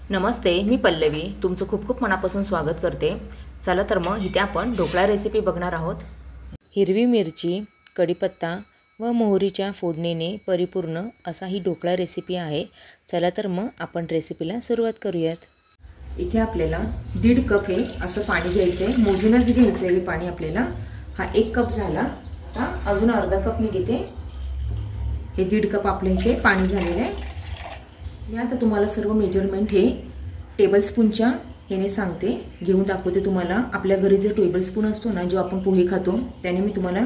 नमस्ते, मी पल्लवी तुमचं खूप खूप मनापासून स्वागत करते। चला तर मग इथे आपण ढोकळा रेसिपी बघणार आहोत। हिरवी मिरची, कढीपत्ता व मोहरीच्या फोडणीने परिपूर्ण असा ही ढोकळा रेसिपी आहे। चला तर मग आपण रेसिपीला सुरुवात करूयात। इथे आपल्याला 1.5 कप हे असं पाणी घ्यायचे, मोजूनच घ्यायचे हे पाणी आपल्याला। हा 1 कप झाला, आता अजून अर्धा कप मी घेते। हे 1.5 कप आपल्या इथे पाणी झालेलं आहे। मी आता तुम्हाला सर्व मेजरमेंट हे टेबलस्पूनच्या हेने सांगते, घेऊन दाखवते तुम्हाला। आपल्या घरी जे टेबलस्पून असतो ना, जो आपण पोहे खातो, त्याने मी तुम्हाला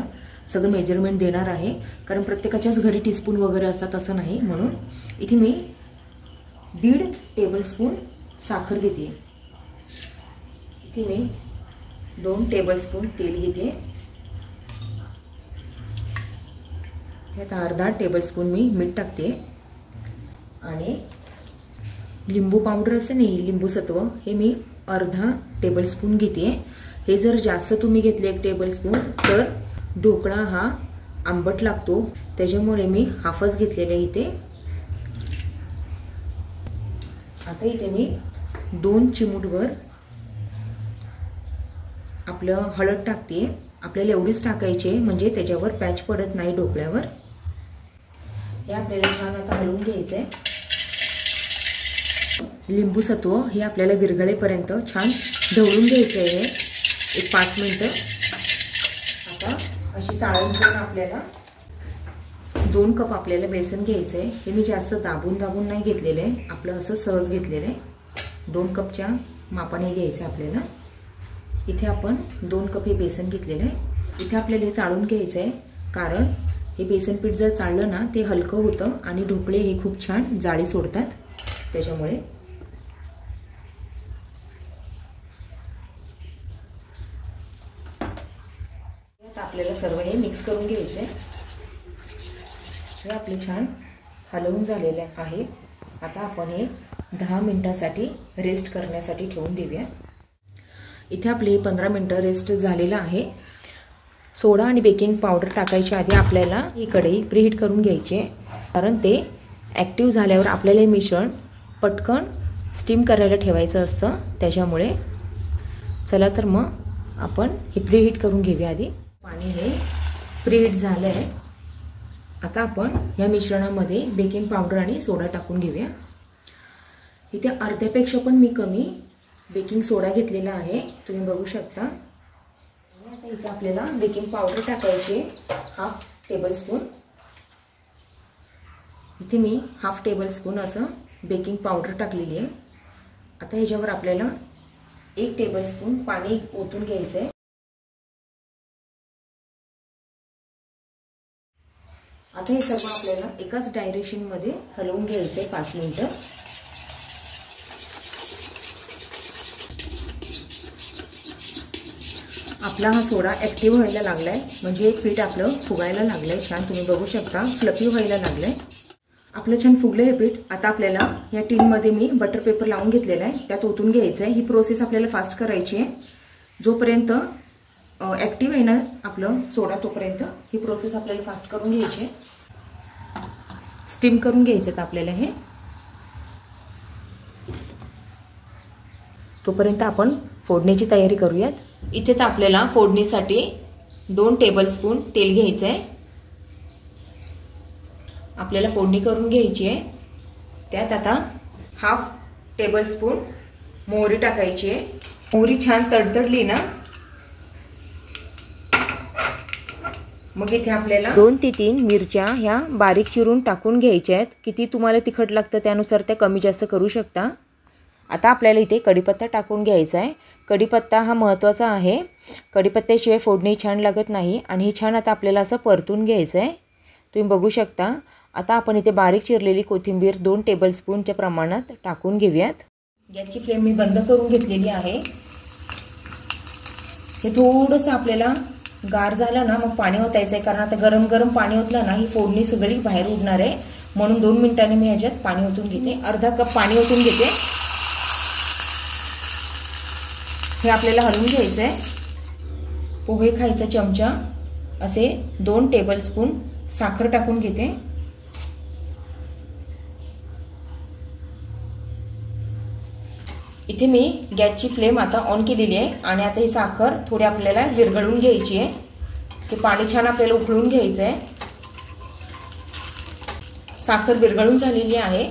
सगळं मेजरमेंट देणार आहे। कारण प्रत्येकाच्याच घरी टीस्पून वगैरे असतात असं नाही, म्हणून इथे मी 1.5 टेबलस्पून साखर घेते। इथे मी 2 टेबलस्पून तेल घेते। त्यात अर्धा टेबलस्पून मी मीठ टाकते आणि लिंबू पावडर असते नाही, लिंबू सत्व, हे मी अर्धा टेबलस्पून घेते। हे जर जास्त तुम्ही घेतले 1 टेबलस्पून तर ढोकळा हा आंबट लागतो, त्याच्यामुळे मी हाफच घेतलेले इथे। आता इथे मी 2 चिमूटभर आपलं हळद टाकते। आपल्याला एवढीच टाकायची म्हणजे त्याच्यावर पॅच पडत नाही ढोकळ्यावर। हे आपल्याला छान आता हलवून घ्यायचंय। लिंबू सत्व हे आपल्याला विरघळेपर्यंत छान ढवळून घ्यायचं आहे, एक 5 मिनिटं। आता अशी चाळण घेऊन आपल्याला 2 कप आपल्याला बेसन घ्यायचं आहे। हे मी जास्त दाबून नाही घेतलेलं आहे, आपलं असं सहज घेतलेलं आहे। 2 कपच्या मापाने घ्यायचं आहे आपल्याला। इथे आपण 2 कप हे बेसन घेतलेलं आहे। इथे आपल्याला हे चाळून घ्यायचं आहे, कारण हे बेसन पीठ जर चाळलं ना ते हलकं होतं आणि ढोकळे हे खूप छान जाळी सोडतात, त्याच्यामुळे। आता आपल्याला सर्व हे मिक्स करून घ्यायचे। हे आपले छान हलवून झालेले आहे। आता आपण हे 10 मिनिटांसाठी रेस्ट करण्यासाठी ठेवून देऊया। इथे आपले 15 मिनिटं रेस्ट झालेलं आहे। सोडा आणि बेकिंग पावडर टाकायच्या आधी आपल्याला ही कढई प्रीहीट करून घ्यायची आहे, कारण ते ॲक्टिव्ह झाल्यावर आपल्याला हे मिश्रण पटकन स्टीम करायला ठेवायचं असतं, त्याच्यामुळे। चला तर मग आपण हे प्रीहीट करून घेऊया आधी। पाणी हे प्रीहीट झालं आहे। आता आपण या मिश्रणामध्ये बेकिंग पावडर आणि सोडा टाकून घेऊया। इथे अर्ध्यापेक्षा पण मी कमी बेकिंग सोडा घेतलेला आहे, तुम्ही बघू शकता। आता इथे आपल्याला बेकिंग पावडर टाकायची 1/2 टेबलस्पून। इथे मी 1/2 टेबलस्पून असं बेकिंग पावडर टाकलेली आहे। आता ह्याच्यावर आपल्याला 1 टेबलस्पून पाणी ओतून घ्यायचं आहे। आता हे सर्व आपल्याला एकाच डायरेक्शनमध्ये हलवून घ्यायचं आहे 5 मिनिटं। आपला हा सोडा ॲक्टिव्ह व्हायला लागलाय, म्हणजे पीठ आपलं फुगायला लागलंय छान, तुम्ही बघू शकता फ्लफी व्हायला लागलंय। आपलं छान फुगलं हे पीठ। आता आपल्याला या टीनमध्ये मी बटर पेपर लावून घेतलेला आहे, त्यात ओतून घ्यायचं आहे। ही प्रोसेस आपल्याला फास्ट करायची आहे, जोपर्यंत ॲक्टिव्ह आहे ना आपलं सोडा, तोपर्यंत ही प्रोसेस आपल्याला फास्ट करून घ्यायची आहे। स्टीम करून घ्यायचं आहे आपल्याला हे, तोपर्यंत आपण फोडणीची तयारी करूयात। इथे तर आपल्याला फोडणीसाठी 2 टेबलस्पून तेल घ्यायचं आहे। आपल्याला फोडणी करून घ्यायची आहे। त्यात आता 1/2 टेबलस्पून मोहरी टाकायची आहे। मोहरी छान तडतडली ना, मग इथे आपल्याला 2 ते 3 मिरच्या ह्या बारीक चिरून टाकून घ्यायच्या आहेत। किती तुम्हाला तिखट लागतं त्यानुसार त्या कमी जास्त करू शकता। आता आपल्याला इथे कढीपत्ता टाकून घ्यायचा आहे। कढीपत्ता हा महत्त्वाचा आहे, कढीपत्त्याशिवाय फोडणी छान लागत नाही। आणि हे छान आता आपल्याला असं परतून घ्यायचं आहे, तुम्ही बघू शकता। आता आपण इथे बारीक चिरलेली कोथिंबीर 2 टेबलस्पूनच्या प्रमाणात टाकून घेऊयात। गॅसची फ्लेम मी बंद करून घेतलेली आहे। हे थोडंसं आपल्याला गार झालं ना मग पाणी ओतायचं आहे, कारण आता गरम गरम पाणी ओतलं ना ही फोडणी सगळी बाहेर उडणार आहे, म्हणून 2 मिनिटांनी मी ह्याच्यात पाणी ओतून घेते। अर्धा कप पाणी ओतून घेते। हे आपल्याला हलवून घ्यायचं आहे। पोहे खायचा चमचा असे 2 टेबलस्पून साखर टाकून घेते। इथे मी गॅसची फ्लेम आता ऑन केलेली आहे आणि आता ही साखर थोडी आपल्याला विरघळून घ्यायची आहे. हे पाणी छान आपल्याला उकळून घ्यायचं आहे. साखर विरघळून झालेली आहे.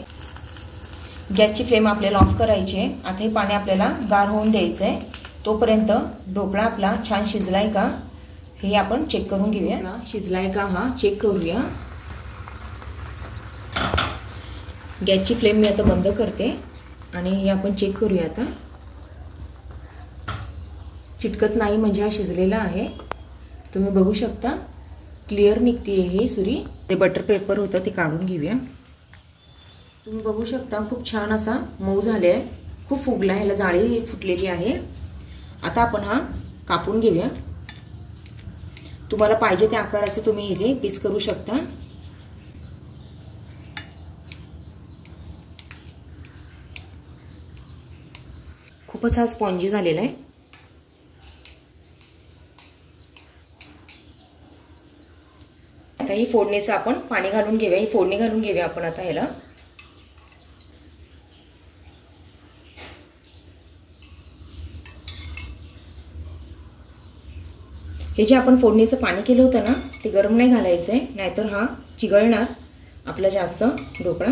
गॅसची फ्लेम आपल्याला ऑफ करायची आहे. आता हे पाणी आपल्याला गार होऊन द्यायचं आहे. तोपर्यंत ढोकळा आपला छान शिजलाय का हे आपण चेक करून घेऊया. शिजलाय का हा चेक करूया. गॅसची फ्लेम मी आता बंद करते आणि हे आपण चेक करूया. आता चिटकत नाही म्हणजे हा शिजलेला आहे. तुम्ही बघू शकता क्लिअर निघते हे सुरी. ते बटर पेपर होतं ते काढून घेऊया. तुम्ही बघू शकता खूप छान असा मऊ झाले आहे. खूप फुगला, ह्याला जाळी फुटलेली आहे. आता आपण हा कापून घेऊया. तुम्हाला पाहिजे त्या आकाराचे तुम्ही हे जे पीस करू शकता. खूपच हा स्पॉन्जी झालेला आहे. आता ही फोडणीचं आपण पाणी घालून घेऊया. ही फोडणी घालून घेऊया आपण आता ह्याला. हे जे आपण फोडणीचं पाणी केलं होतं ना ते गरम नाही घालायचं आहे, नाहीतर हा चिघळणार आपला जास्त ढोकळा.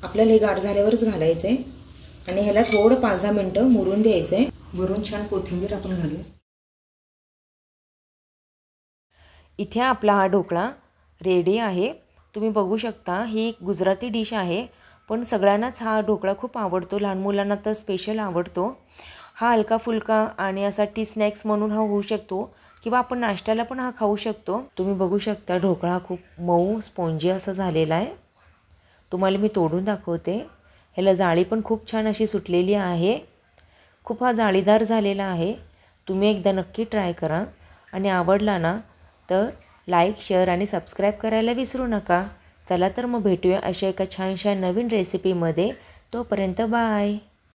आपल्याला हे गार झाल्यावरच घालायचं आहे आणि ह्याला थोडं 5-10 मिनिटं मुरून द्यायचं आहे. वरून छान कोथिंबीर आपण घालूया. इथे आपला हा ढोकळा रेडी आहे. तुम्ही बघू शकता ही एक गुजराती डिश आहे, पण सगळ्यांनाच हा ढोकळा खूप आवडतो. लहान मुलांना तर स्पेशल आवडतो. हा हलका फुलका आणि असा टी स्नॅक्स म्हणून हा होऊ शकतो किंवा आपण नाश्त्याला पण हा खाऊ शकतो. तुम्ही बघू शकता ढोकळा खूप मऊ स्पॉन्जी असा झालेला आहे. तुम्हाला मी तोडून दाखवते. ह्याला जाळी पण खूप छान अशी सुटलेली आहे. खूप हा जाळीदार झालेला आहे. तुम्ही एकदा नक्की ट्राय करा आणि आवडला ना तर लाईक, शेअर आणि सबस्क्राईब करायला विसरू नका. चला तर मग भेटूया अशा एका छानशा नवीन रेसिपीमध्ये. तोपर्यंत बाय.